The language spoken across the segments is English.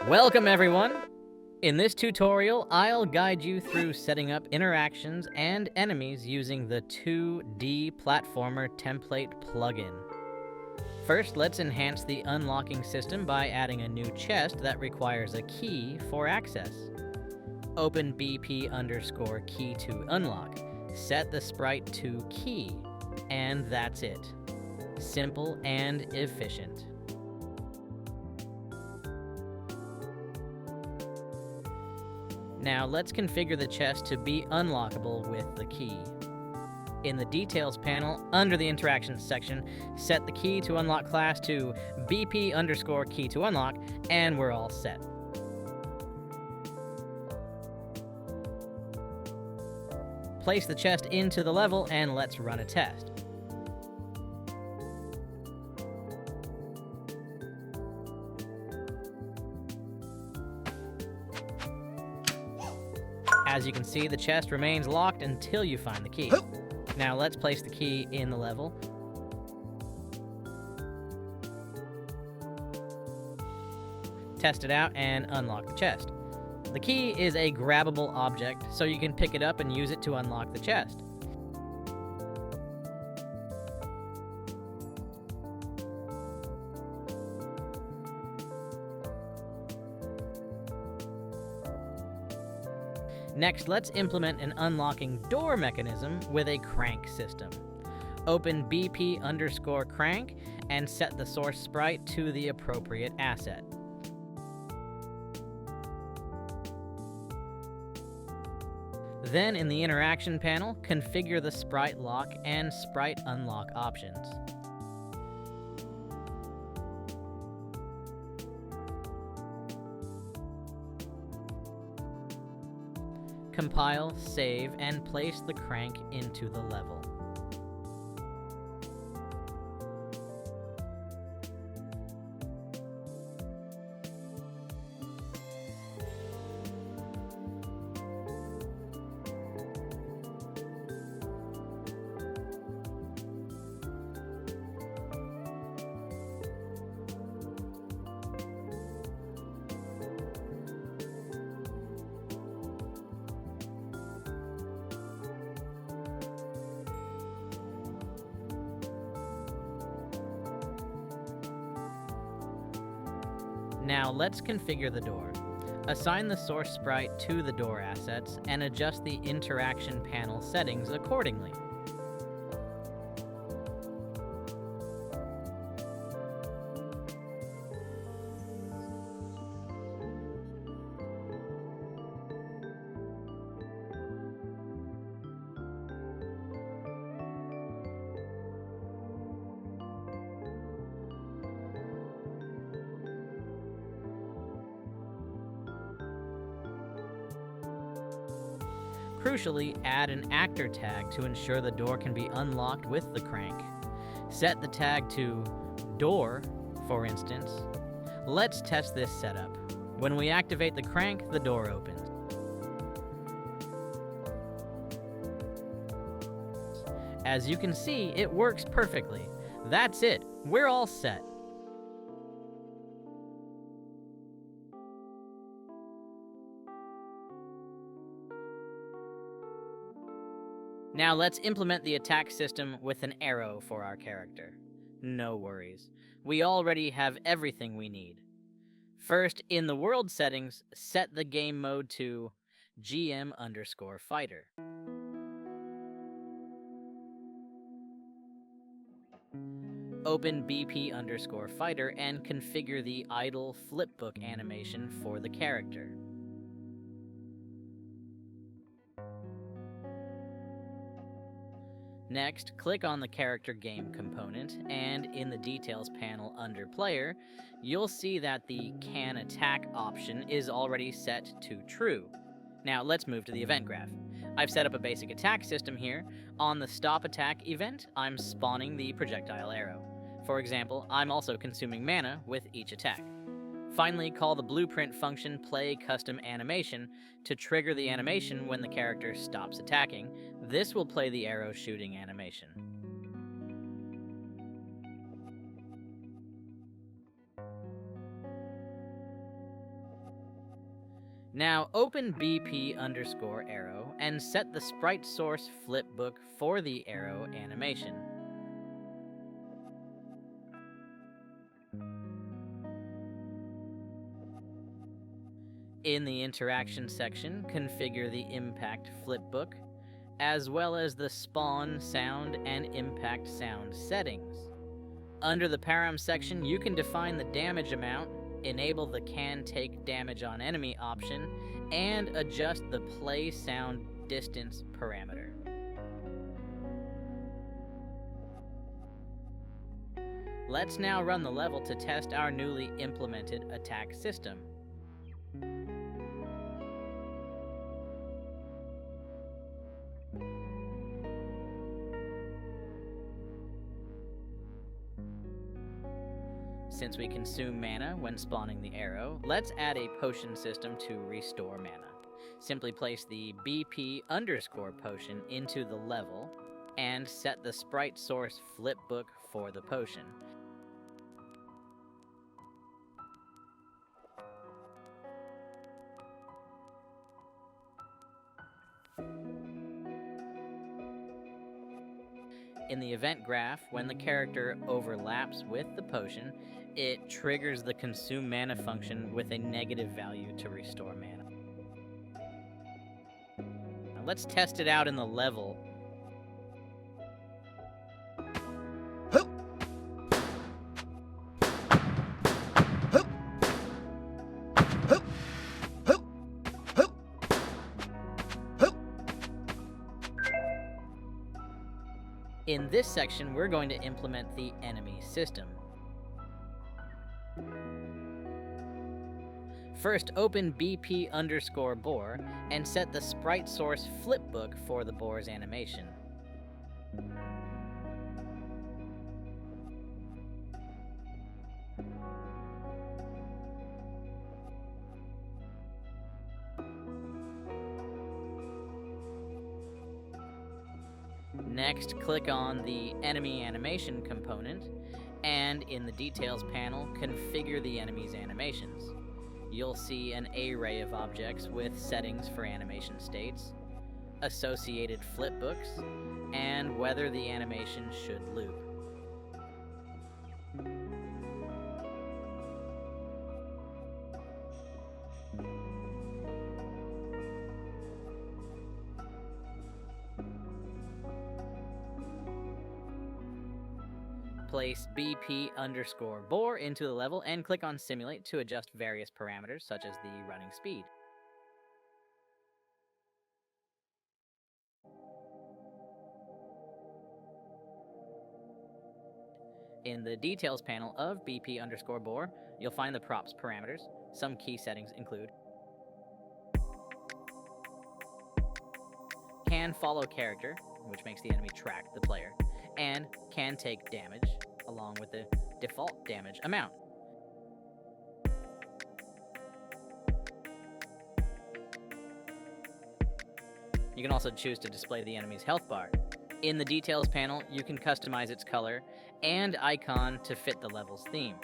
Welcome everyone! In this tutorial, I'll guide you through setting up interactions and enemies using the 2D Platformer Template plugin. First, let's enhance the unlocking system by adding a new chest that requires a key for access. Open BP_key to unlock. Set the sprite to key, and that's it. Simple and efficient. Now let's configure the chest to be unlockable with the key. In the Details panel, under the Interactions section, set the key to unlock class to BP_key to unlock, and we're all set. Place the chest into the level and let's run a test. As you can see, the chest remains locked until you find the key. Now let's place the key in the level. Test it out and unlock the chest. The key is a grabbable object, so you can pick it up and use it to unlock the chest. Next, let's implement an unlocking door mechanism with a crank system. Open BP_crank and set the source sprite to the appropriate asset. Then, in the interaction panel, configure the sprite lock and sprite unlock options. Compile, save, and place the crank into the level. Now let's configure the door. Assign the source sprite to the door assets and adjust the interaction panel settings accordingly. Crucially, add an actor tag to ensure the door can be unlocked with the crank. Set the tag to door, for instance. Let's test this setup. When we activate the crank, the door opens. As you can see, it works perfectly. That's it. We're all set. Now let's implement the attack system with an arrow for our character. No worries. We already have everything we need. First, in the world settings, set the game mode to GM_fighter. Open BP_fighter and configure the idle flipbook animation for the character. Next, click on the character game component, and in the details panel under player, you'll see that the can attack option is already set to true. Now let's move to the event graph. I've set up a basic attack system here. On the stop attack event, I'm spawning the projectile arrow. For example, I'm also consuming mana with each attack. Finally, call the blueprint function play custom animation to trigger the animation when the character stops attacking. This will play the arrow shooting animation. Now open BP_arrow and set the sprite source flipbook for the arrow animation. In the interaction section, configure the impact flipbook, as well as the spawn sound and impact sound settings. Under the param section, you can define the damage amount, enable the can take damage on enemy option, and adjust the play sound distance parameter. Let's now run the level to test our newly implemented attack system. Since we consume mana when spawning the arrow, let's add a potion system to restore mana. Simply place the BP_potion into the level and set the sprite source flipbook for the potion. In the event graph, when the character overlaps with the potion, it triggers the consume mana function with a negative value to restore mana. Now let's test it out in the level. In this section, we're going to implement the enemy system. First, open BP_boar and set the sprite source flipbook for the boar's animation. Next, click on the enemy animation component, and in the details panel, configure the enemy's animations. You'll see an array of objects with settings for animation states, associated flipbooks, and whether the animation should loop. Place BP_boar into the level and click on Simulate to adjust various parameters such as the running speed. In the details panel of BP_boar, you'll find the props parameters. Some key settings include can follow character, which makes the enemy track the player, and can take damage, along with the default damage amount. You can also choose to display the enemy's health bar. In the details panel, you can customize its color and icon to fit the level's theme.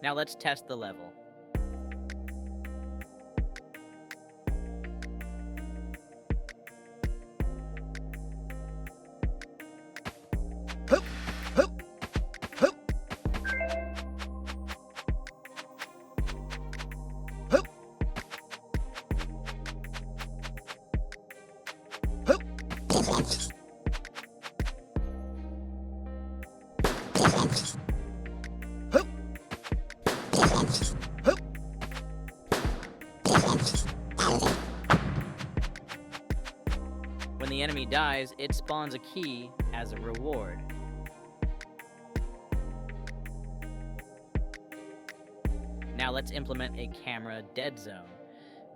Now let's test the level. When the enemy dies, it spawns a key as a reward. Now let's implement a camera dead zone.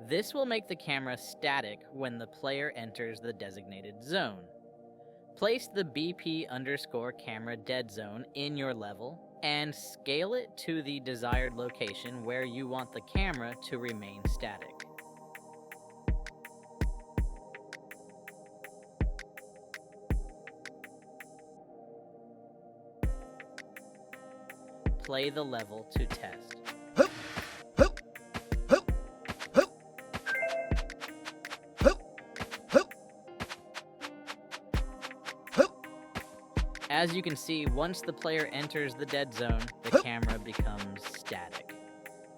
This will make the camera static when the player enters the designated zone. Place the BP_camera dead zone in your level and scale it to the desired location where you want the camera to remain static. Play the level to test. As you can see, once the player enters the dead zone, the camera becomes static.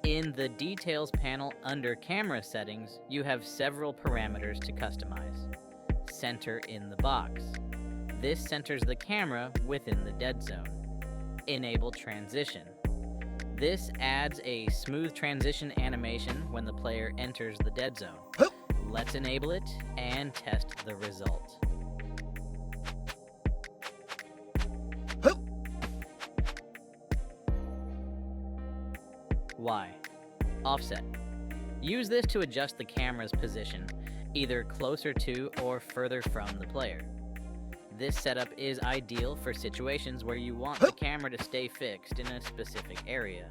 In the Details panel under Camera Settings, you have several parameters to customize. Center in the box. This centers the camera within the dead zone. Enable Transition. This adds a smooth transition animation when the player enters the dead zone. Let's enable it and test the result. Y. Offset. Use this to adjust the camera's position, either closer to or further from the player. This setup is ideal for situations where you want the camera to stay fixed in a specific area.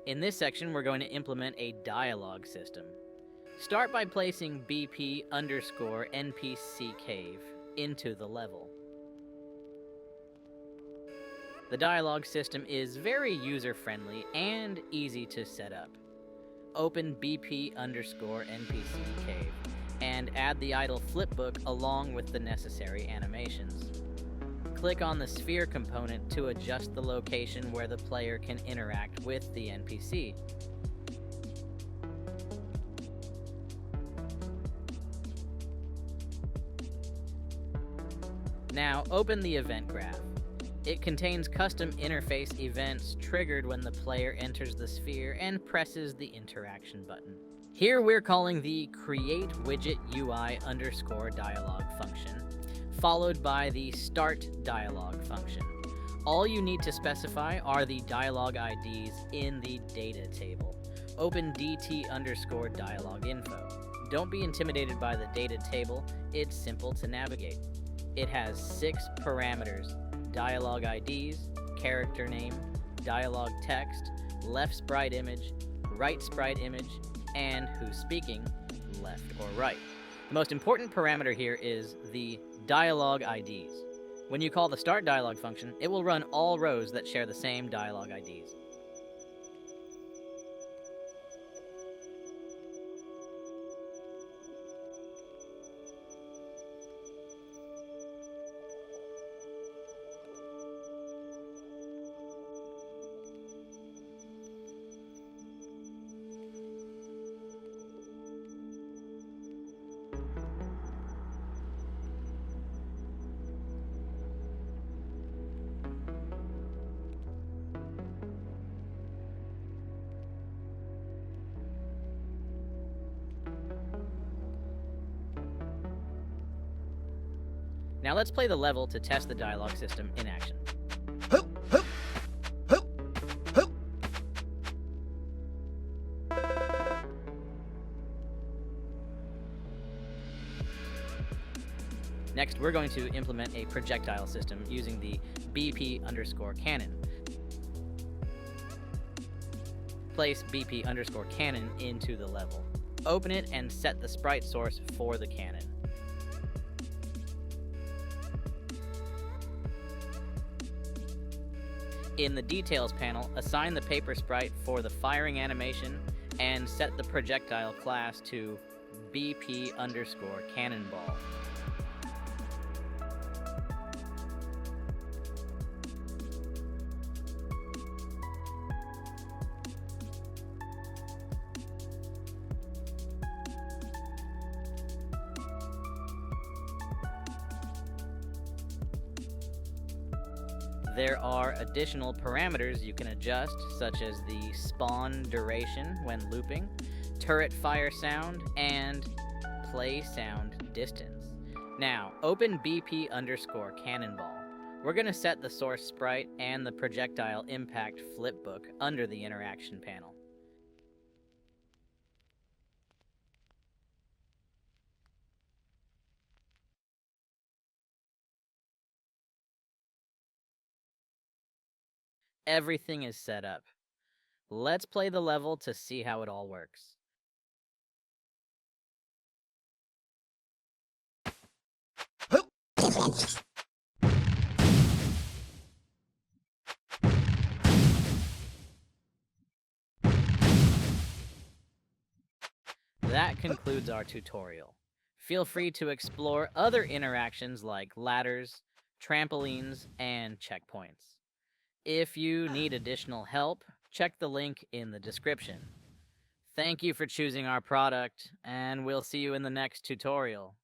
In this section, we're going to implement a dialogue system. Start by placing BP_NPC cave into the level. The dialogue system is very user-friendly and easy to set up. Open BP_NPC cave and add the idle flipbook along with the necessary animations. Click on the sphere component to adjust the location where the player can interact with the NPC. Now open the event graph. It contains custom interface events triggered when the player enters the sphere and presses the interaction button. Here we're calling the create widget UI_dialog function, followed by the start dialog function. All you need to specify are the dialog IDs in the data table. Open DT_dialog info. Don't be intimidated by the data table, it's simple to navigate. It has 6 parameters: dialog IDs, character name, dialog text, left sprite image, right sprite image, and who's speaking, left or right. The most important parameter here is the dialog IDs. When you call the start dialog function, it will run all rows that share the same dialog IDs. Now let's play the level to test the dialogue system in action. Next, we're going to implement a projectile system using the BP_cannon. Place BP_cannon into the level. Open it and set the sprite source for the cannon. In the Details panel, assign the paper sprite for the firing animation and set the projectile class to BP_Cannonball. There are additional parameters you can adjust, such as the spawn duration when looping, turret fire sound, and play sound distance. Now, open BP_Cannonball. We're going to set the source sprite and the projectile impact flipbook under the interaction panel. Everything is set up. Let's play the level to see how it all works. That concludes our tutorial. Feel free to explore other interactions like ladders, trampolines, and checkpoints. If you need additional help, check the link in the description. Thank you for choosing our product, and we'll see you in the next tutorial.